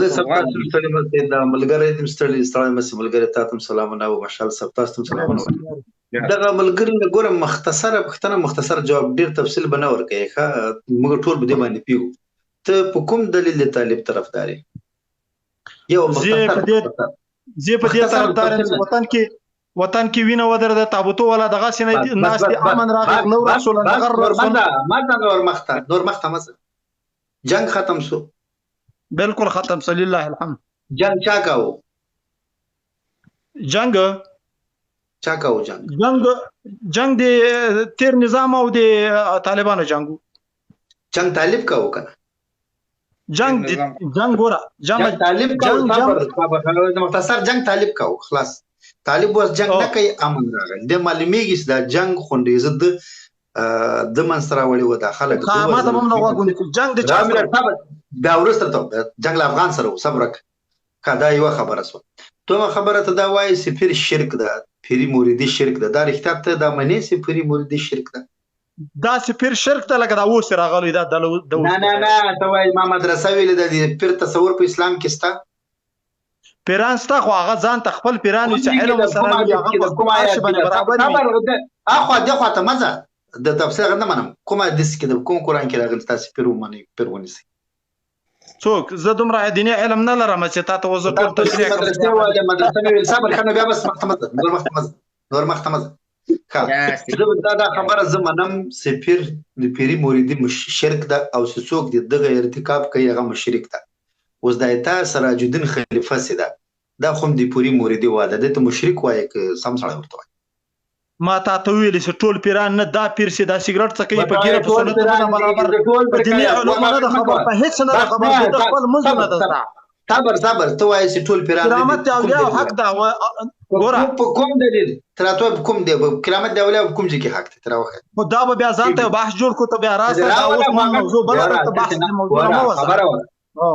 ملګری صاحب تاسو ستړي مشه دا ملګری دې ستړي مشه ملګری تاسو سلامونه او مشال صاحب تاسو سلامونه دغه ملګری نه ګورم مختصر جواب ډیر تفصیل بنه ورکړي ښه موږ ټول به دې باندې پیو ته په کوم دلیل طالب طرفداري یو زه په دې طرفدار وطن کې وینه ودر د تابوتو ولا دغه سینې ناس دي امن راغی نو رسول الله رسول ما نور مخته جنگ ختم شو بالکل ختم صلی الله الحمد جنگ چا کاو جنگ د تیر نظام او د طالبانو جنگ طالب کاو کنه جنگ ګوره طالب کاو مختصر جنگ طالب کاو خلاص طالب وس جنگ نه کوي امن راغلی د معلومیږي دا جنگ خونډې زد د منستر وړي و داخله ما ته هم نو غوښنه جنگ د چا دا ورسته ته جنگ افغان سره صبرک کدا یو خبره سو ته خبره ته دا وایي سفیر شرک ده پیری موریدی شرک ده دا رښتیا ته دا منی سفیر موریدی شرک ده دا سفیر شرک ته لکه دا اوس راغلی دا نه ته وایي ما مدرسه ویل د پیر تصور په اسلام کې ستا پیران ستا خو هغه ځان ته خپل پیران چې علم سره هغه کوم آیت برابر اخو دغه ته مزه د تفسیر نه منم کومه د سکه د کوم قران کې راغلی تاسو پیرونی سي څوک زه دومره دیني علم نه لرم چې تاسو وزر ټول تشریح کوم مدرسه ویل صبر کنه بیا بس نور محتمز دا خبره زمنم سفیر د پیری موریدی شرک ده او څوک دغه ارتکاب کوي هغه مشرک ده اوس د ایت سراج الدین خلیفہ سیدا دا خو د پوری موریدی واده د مشرک وایي ک سم سره ورته ما تا ته ویل چې ټول پیران نه دا پیر سي دا سیګریټ څکي په ګیره په سنت نه برابر په دنیا علوم نه خبر په هیڅ نه خبر د خپل منځ نه ده صبر ته وایي چې ټول پیران کرامت اولیاء حق دا ګوره کوم دلیل تراتو کوم دی کرامت دی اولیاء کوم ځکه حق ته راوخه خو دا به بیا ځان ته بحث جوړ کو ته بیا راځه دا اوس موضوع بل ته بحث موضوع نه خبره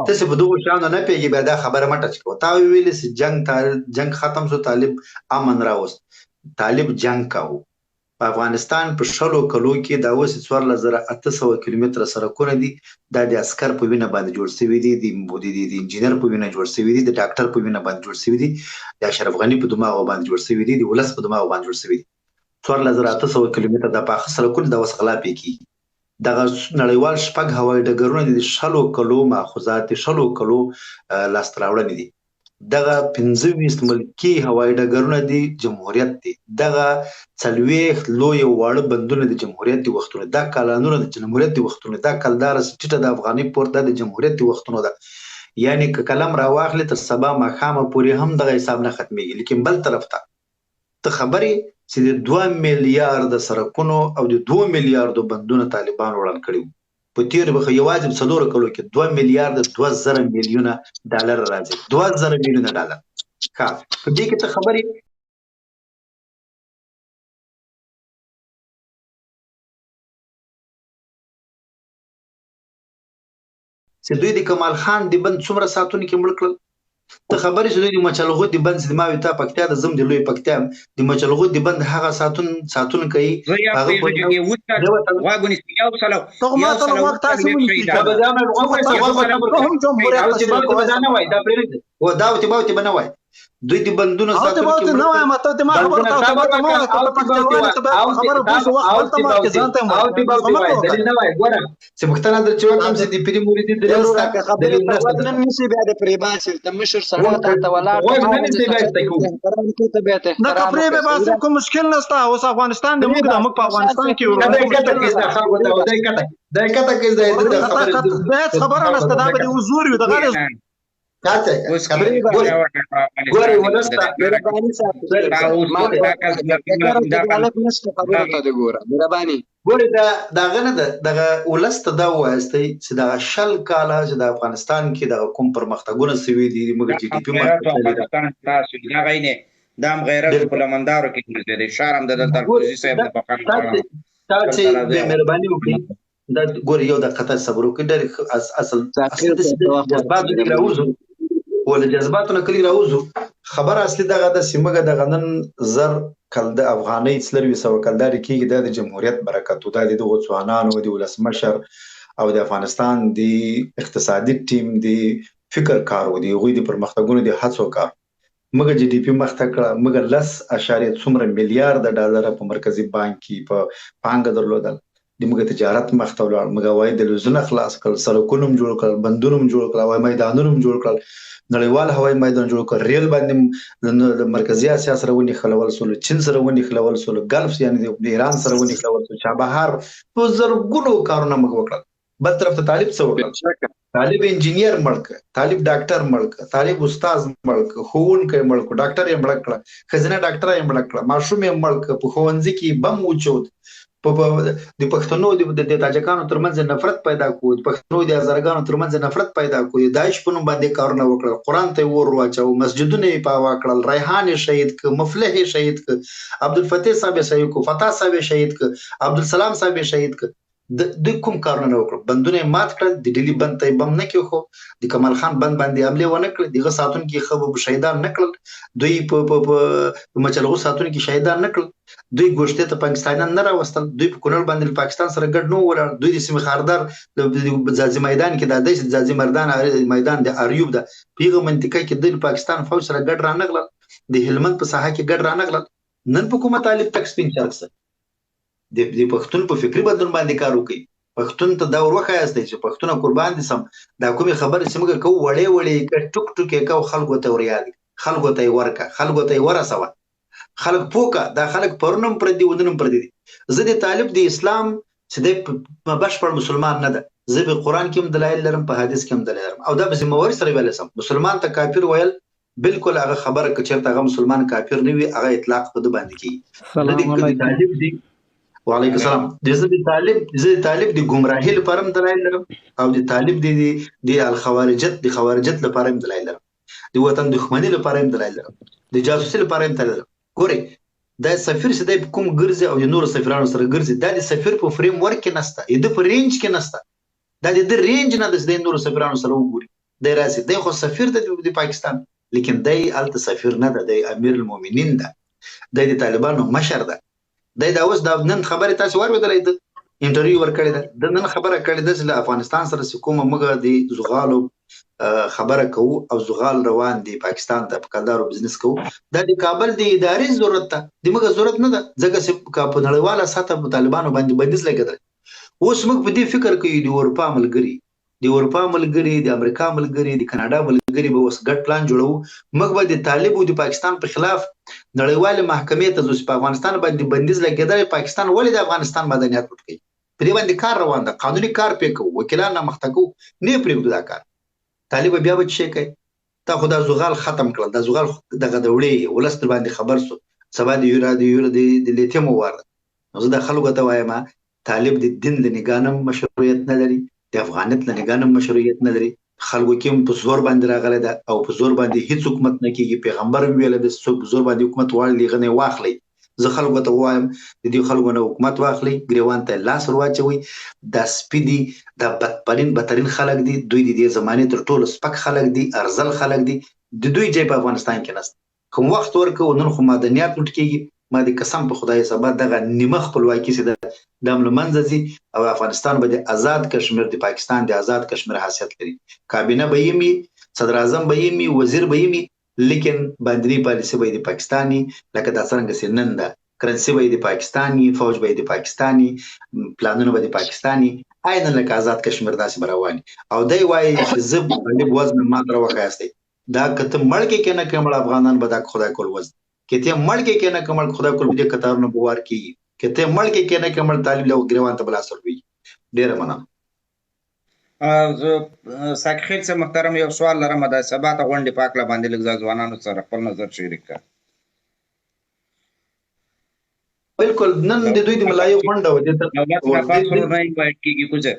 تاسو په دغه شانو نه پیږي بیا دا خبره مټه چکو تا ویل چې جنگ ختم شو طالب امن راوست طالب جنگ کاو په افغانستان په شلو کلو کې دا اوس 4800 کیلومتر سرکونه دي دا د عسكر په وینه باندې جوړ شوی دي د انجینر په وینه جوړ شوی دي د ډاکټر په وینه باندې جوړ شوی دي د اشرف غنی په دماغ باندې جوړ شوی دي د ولس په دماغ باندې جوړ شوی دي 4800 کیلومتر د پاخه سرکونه د وسغلا پېکی دغه نړیوال شپږ هوایي ډګرونه د شلو کلو ماخذات شلو کلو لاستراوړنې دي دغه 25 ملکی هوایي ډګرونه دي جمهوریت دي دغه 40 لوی واړه بندونه د جمهوریت دي وختونه دا کلانونه د جمهوریت دي وختونه دا کلدار سټیټه د افغاني پورته د جمهوریت دي وختونه ده یعنی ک کلم راواخلې تر سبا ماخامه پورې هم دغه حساب نه ختميږي لیکن بل طرف ته خبري چې د 2 میلیارډ سرکونو او د 2 میلیارډ بندونه طالبان وړاندې کړیو په تیر به یوازې څلور کلو کې 2 میلیارډ 2000 میلیونه ډالر راځي 2000 میلیونه ډالر ښه په دې کې ته خبرې چې دوی د کمال خان د بند څومره ساتونکو کې مړ کړل ته خبرې چې دوی د مچلغو د بند د ماوي ته پکتیا د زم د لوی پکتیا د مچلغو د بند هغه ساتون کوي هغه په واګونی یو سلام ما ته وخت تاسو مونږ هم جمهوریت دا پرېږدي و دا وتی بنوي دوی د بندونو ساتونکو کې نه وایم ته د ما خبر تاسو ته ما پکتیا وایي ته خبر بوزو وخت ته ما کې ځان ته او دی دلیل نه وای ګوره چې مختنه در چې کوم چې د پیری موريدي دلیل سره خبره نن نشي بیا د پریباس د مشر سره ته ولاړ نه نشي بیا ته کوم نه کپری به باسم کوم مشکل نشته اوس افغانستان د موږ په افغانستان کې ورو دا کته کې خبره نشته دا به حضور وي دغه کاته ګوري ولسته مهرباني صاحب مهرباني ګوري دا غنه دغه ولسته دا وایستي چې دا شل کاله چې د افغانستان کې د کوم پرمختګونه سوي دي موږ جی ډي پی افغانستان تاسو دا غینه دام غیرت پرلمندارو کې د شارم د دلترکوزي صاحب د پخان تاسو مهرباني وکړئ دا ګوري یو د قطر صبر وکړي اصل جذبات دي راوځو ول جذباتونه کلی راوځو خبر اصلي دغه د سیمګه د غنن زر کل د افغاني سلوي سو کلدار کېږي د جمهوریت برکت او د غوڅوانانو د ولسمشر او د افغانستان د اقتصادي ټیم د فکر کار و دی هغوی د پرمختګونو د هڅو کار موږ جی ډي پی مخته کړه موږ 10 څومره میلیارډ ډالر په مرکزی بانک کې په پانګه درلودل د موږ تجارت مخته ولاړ موږ وای د لزونه خلاص کړل سړکونه جوړ کړل بندونه جوړ کړل هوایي میدانونه جوړ کړل نړیوال هوایي میدان جوړ کړ ریل باندې د مرکزی اسیا سره ونی خلول سول چین سره ونی خلول سول ګلف یعنی د ایران سره ونی خلول سول چابهار په زرګونو کارونه موږ وکړل بل طرف ته طالب څه وکړل طالب انجینیر مړک طالب ډاکټر مړک طالب استاد مړک ښوونکی مړک ډاکټر یې مړک کړ خزینه ډاکټر یې مړک کړ ماشوم یې مړک په ښوونځي کې بم وچود د پښتنو د تاجکانو ترمنځ نفرت پیدا کو د پښتنو د هزارګانو ترمنځ نفرت پیدا کو داعش په نوم باندې کارونه وکړل قران ته ور واچو مسجدونه یې پاوا کړل ریحان شهید ک مفلح شهید ک عبدالفتاح صاحب شهید کو فتح صاحب شهید ک عبدالسلام صاحب شهید ک د کوم کارونه وکړل بندونه مات کړل د ډیلی بند ته بم نه کیخو د کمال خان بند باندې حمله ونه کړ دغه ساتون کې خبر شهیدان نکړل دوی په مچلغو ساتون کې شهیدان نکړل دوی ګوشته ته پاکستانیان نه راوستل دوی په کونړ باندې پاکستان سره ګډ نو ولاړ دوی د سیمه خاردار د ځاځي میدان کې د ځاځي مردان میدان د اریوب د پیغه منطقه کې د پاکستان فوج سره ګډ را نغلل د هلمند په ساحه کې ګډ را نغلل نن په کومه طالب تک سپین چرڅ د پښتون په فکری بدلون باندې کار وکړي پښتون ته دا وروخه یاستي چې پښتون قربان دي سم دا کومه خبره چې موږ کو وړې وړې ټوک ټوک کو خلکو ته وريادي خلکو ته ورکا خلکو ته ورسوه خلک پوکا دا خلک پرنم پر دی ودنم پر دی زه د طالب د اسلام چې د بشپړ مسلمان نه ده زه په قران کې هم دلایل لرم په حدیث کې هم دلایل لرم او دا به زموږ سره ویل سم مسلمان ته کافر ویل بالکل هغه خبره کچرته هغه مسلمان کافر نه وي هغه اطلاق په د باندې کی سلام علیکم وعلیکم السلام د طالب د گمراهی لپاره هم دلایل لرم او د طالب د خوارجت لپاره هم دلایل لرم د وطن دښمنی لپاره هم دلایل لرم د جاسوسي لپاره هم دلایل لرم ګوري دا سفیر چې د کوم ګرځي او د نور سفیرانو سره ګرځي دا د سفیر په فریم ورک کې نسته د په رینج کې نسته دا د رینج نه د نور سفیرانو سره وګوري د راسي د خو سفیر د پاکستان لیکن دای الته سفیر نه ده د امیر المؤمنین ده د طالبانو مشر ده دا اوس دا نن خبره تاسو ورودلې ده انټرویو ورکړی ده د نن خبره کړې ده چې افغانستان سره کومه موږ د زغالو خبره کوو او زغال روان دي پاکستان ته په کلدارو بزنس کوو دا د کابل د ادارې ضرورت ده د موږ ضرورت نه ده ځکه چې په نړیواله سطح په طالبانو باندې بندیز لګیدل اوس موږ په دې فکر کوي د اروپا ملګری د امریکا ملګری د کاناډا ملګری به اوس ګډ پلان جوړو موږ به د طالب او د پاکستان په خلاف نړیواله محکمې ته ځو په افغانستان باندې بندیز لګیدل پاکستان ولې د افغانستان مدنیت پټ کوي په دې باندې کار روان ده قانوني کار پکې وکیلان مخته کو نه پرېږدو دا کار طالب بیا به شي کوي تا خدا زغال ختم کړل دا زغال دغه دولې ولست باندې خبر سو سبا د یورا د لیتیم وارد نو زه د خلکو ته وایم طالب د دین د نگانم مشروعیت نه لري د افغانیت د نگانم مشروعیت نه لري خلکو کې په زور باندې راغله ده او په زور باندې هیڅ حکومت نه کیږي پیغمبر ویل د زور باندې حکومت واړي غنه واخلي زه خلکو ته وایم د دې خلکو نه حکومت واخلي ګریوان ته لاس ورواچوي د سپیدي د بدترین خلک دي دوی د دې زمانه تر ټولو سپک خلک دي ارزل خلک دي د دوی ځای په افغانستان کې نست کوم وخت ورکو نن خو مدنیات لټ کیږي ما د قسم په خدای سبا دغه نیمه خپلواکي سي د امن منځي او افغانستان به د آزاد کشمیر د پاکستان د آزاد کشمیر حیثیت لري کابینه به یمي صدر اعظم به یمي وزیر به یمي لیکن باندې پالیسي به د پاکستاني لکه د څنګه سنن ده کرنسي به د پاکستاني فوج به د پاکستاني پلانونه به د پاکستاني عین لکه آزاد کشمیر داسې رواني او دای وای زب د وزن ماتره وکاسته دا کته مړ کې کنه کوم افغانان به دا خدای کول وزن کته مړ کې کنه کوم خدای کول دې قطار نه بوار کی کته مړ کې کنه کوم طالب له ګریوان ته بلا سر وی ډیر منم ساکخیل سے محترم یو سوال لرم د سبا ته غونډې پاکله باندې لږ ځوانانو سره خپل نظر شریک کړه بالکل نن د دوی د ملایو غونډه و دې تاسو نه انوایټ کیږي کوجه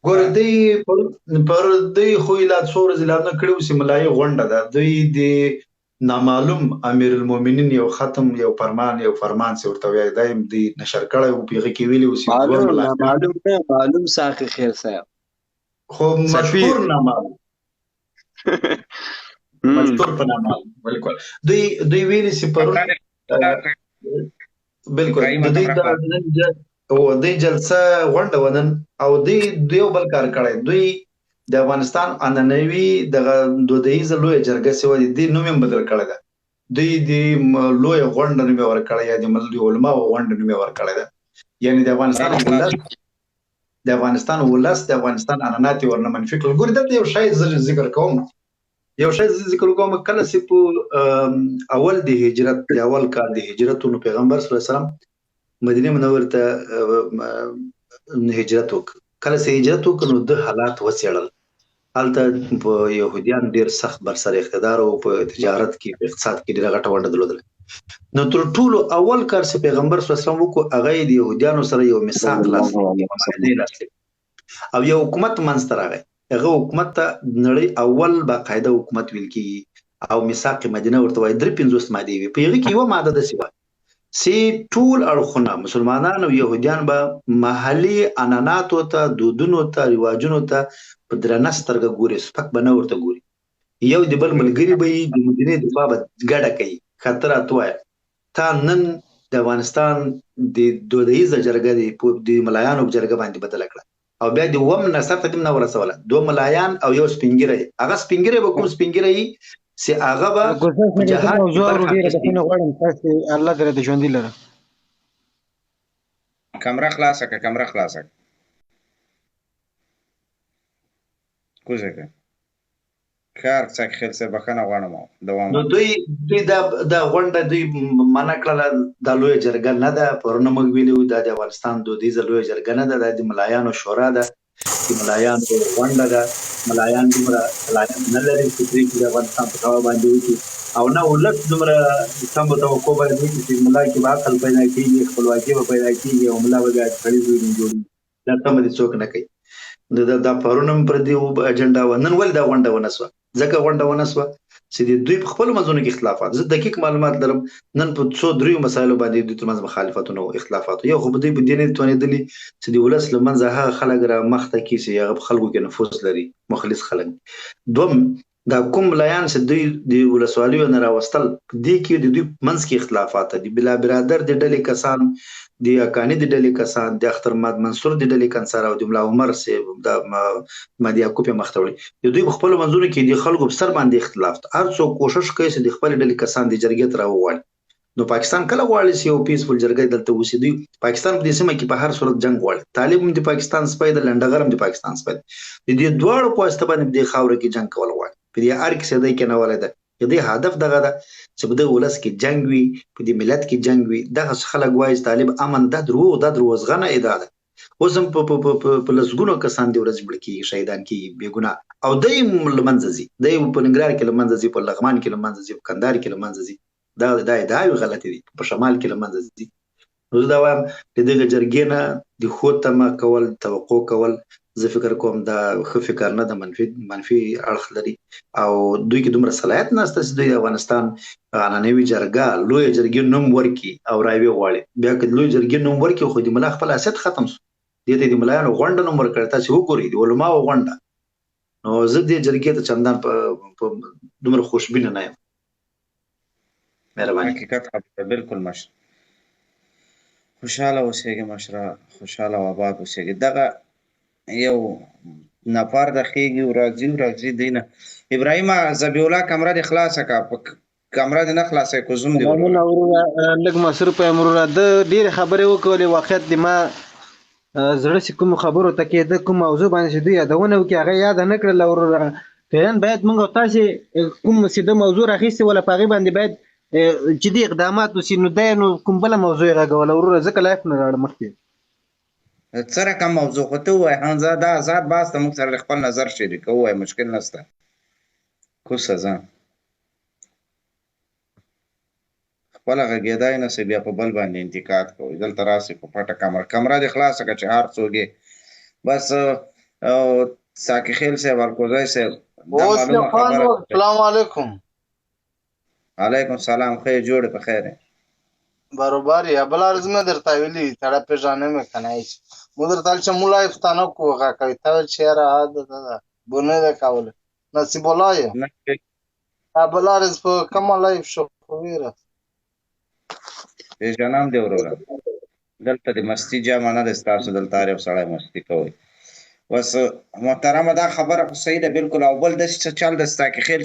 ګور دی پر دوی خو لا څور ځلانه کړو چې ملایو غونډه ده دوی د نامعلوم امیر المؤمنین یو ختم یو فرمان څه ورته وایي دایم دی نشر کړی او پیغه کې ویلی اوسې معلوم ساقي خیر صاحب خو مشهور نامعلوم مشهور په نامعلوم بالکل دوی ویلی چې پرون بالکل دوی جلسه غونډه ونن او دوی بل کار کړی دوی د افغانستان عنعنوي دغه دودیزه لویه جرګه سوه دې نوم یې بدل کړی ده. دوی د لویه غونډه نوم یې ورکړی یا د علماو غونډه نوم یې ورکړی ده. یعنې د افغانستان ولس د افغانستان عنعنات یې ورنه منفي کړل. ګورې دلته یو شی زه ذکر کوم، کله چې په اول د هجرت د اول کال د هجرت نو پیغمبر صلی الله علیه وسلم مدینه منوره ته هجرت وکړ. کله چې هجرت وکړ نو د حالات وڅېړل. هلته په یهودیان ډېر سخت برسر اقتدار او په تجارت کې په اقتصاد کې ډېره غټه ونډه درلودله. نو تر ټولو اول کار چې پیغمبر صلی الله علیه وسلم وکړو هغه یې د یهودیانو سره یو میثاق لاسلیک او یو حکومت منځته راغی. هغه حکومت ته نړۍ اول باقاعده حکومت ویل کېږي او میثاق مدینه ورته وایي. 53 مادې وي. په هغې کې یوه ماده داسې وه چې ټول اړخونه مسلمانان او یهودیان به محلي عنعناتو ته، دودونو ته، رواجونو ته په درنه سترګه ګوري، سپک به نه ورته ګوري. یو د بل ملګري به یې د مدینې دفاع به ګډه کوي. ښه ته راته ووایه تا نن د افغانستان د دودیزه جرګه د ملایانو په جرګه باندې بدله کړه او بیا د اووم نسر ته دې نه ورسوله. 2 ملایان او یو سپین ږیری. هغه سپین ږیری به کوم سپین ږیری چې هغه به جهاد الله دې د ژوندي لره کمره خلاصه که کمره خلاصه کوزه که کار څک خیل سه بخنه غواړم دوام. نو دوی دا غونډه دوی منع کړله. دا لویه جرګه نه ده. پرونه موږ ویلي وو دا د افغانستان دودیزه لویه جرګه نه ده، دا د ملایانو شورا ده، د ملایانو غونډه ده. ملایان دومره صلاحیت نه لري چې پرېکړې د افغانستان په خوا باندې وکړي او نه ولس دومره سم توقع باید وکړي چې ملا کې به عقل پیدا کېږي، خپلواکي به پیدا کېږي او ملا به بیا سړي زوی جوړوي. دا سمه دې څوک نه کوي. دا پرونه هم پر دې اجنډا وه. نن ولې دا غونډه ونه سوه؟ ځکه غونډه ونه سوه چې دوی په خپلو منځونو کې اختلافات، زه دقیق معلومات لرم، نن په څو دریو مسایلو باندې دوی ترمنځ مخالفتونه او اختلافات. یو خو به دوی په دې نه توانېدلي چې د ولس له منځه هغه خلک را مخته کړي چې هغه په خلکو کې نفوذ لري، مخلص خلک. دوم دا کوم ملایان چې دوی د ولسوالیو نه راوستل، دې کې د دوی منځ کې اختلافات دي. بلا برادر د ډلې کسان، د اکاني د ډلې کسان، د اختر ماد منصور د ډلې کنسار او د ملا عمر صاحب د مهدي یعقوب یې مخته وړي. د دوی په خپلو منځونو کې د خلکو په سر باندې اختلاف ده. هر څوک کوشش کوي چې د خپلې ډلې کسان د جرګې ته راوغواړي. نو پاکستان کله غواړي چې یو پیسفل جرګه دلته وسي؟ دوی پاکستان په دې سیمه کې په هر صورت جنګ غواړي. طالب هم د پاکستان سپی ده، لنډغر هم د پاکستان سپی ده. د دې دواړو په واسطه باندې په دې خاوره کې جنګ کول غواړي. په دې هر کیسه دی کېنولی ده. د دې هدف دغه ده چې په دې ولس کې جنګ وي، په دې ملت کې جنګ وي. دغه خلک وایي چې طالب امن دا دروغ، دا دروغجنه ادعا ده. اوس هم په لسګونو کسان دې ورځ مړه کېږي، شهیدان کېږي بې ګناه، او دی له منځه ځي. دی په ننګرهار کې له منځه ځي، په لغمان کې له منځه ځي، په کندهار کې له منځه ځي. دا ادعاوې غلطې دي. په شمال کې له منځه ځي. نو زه دا وایم د دغه جرګې نه د ښو تمه کول، توقع کول، زه فکر کوم دا ښه فکر نه ده، منفي اړخ لري او دوی کې دومره صلاحیت نشته چې دوی د افغانستان عنعنوي جرګه لویه جرګې نوم ورکړي او راویې غواړي. بیا که لویه جرګې نوم ورکړي خو د ملا خپل حیثیت ختم شو. دې ته د ملایانو غونډه نوم ورکړی. تاسې وګورئ د علماو غونډه. نو زه دې جرګې ته چندان په دومره خوشبینه نه یم. مهرباني. حقیقت خبره بالکل مشر. خوشحاله اوسېږي مشره، خوشحاله او آباد اوسېږي. دغه یو نفر د خېږي راځي دی نه. ابراهیم ذبیح الله کمره دې خلاصه که کمره دې نه خلاصه که زوم دې ورور لږ مصروف یم وروره. د ډېرې خبرې وکړلې. واقعیت د ما زړه چې کومو خبرو ته کېده، کوم موضوع باندې چې دوی یادونه وکړي هغه یاده نه کړله وروره. فعلا باید موږ او تاسې کوم سیده موضوع راخیستې وله په هغې باندې باید جدي اقدامات وسي. نو دی نو کوم بله موضوع یې غږوله وروره، ځکه لایف نه راړه مخکې څه رقم موضوع خو ته ووایه. حمزه دا آزاد بحث ته موږ سره خپل نظر شریکه ووایه، مشکل نشته. کوسه ځه خپله غږېدی نه سې بیا په بل باندې انتقاد کوئ. دلته راسې په پټه کمره دې خلاصه که چې هر څوک یې بس ساقي خیل صاحب، الکوزی صاحب، السلام علیکم. علیکم سلام. ښه جوړې په خیر برابر یا بلا رزمه درته ویلي تړه پیژانم کنه هیڅ مدر تل چې مولا افستانه کوغه کوي ته چیرې عادت ده بونه ده کول نصیب الله یا بلا رز په کوم لایف شو ویره پیژنم دی وروره. دلته د مستی جامه نه ده ستاسو، دلته هر یو سړی مستی کوي. بس محترمه دا خبره خو صحیح ده بالکل او بل داسې څه چل ده ستا کې خیر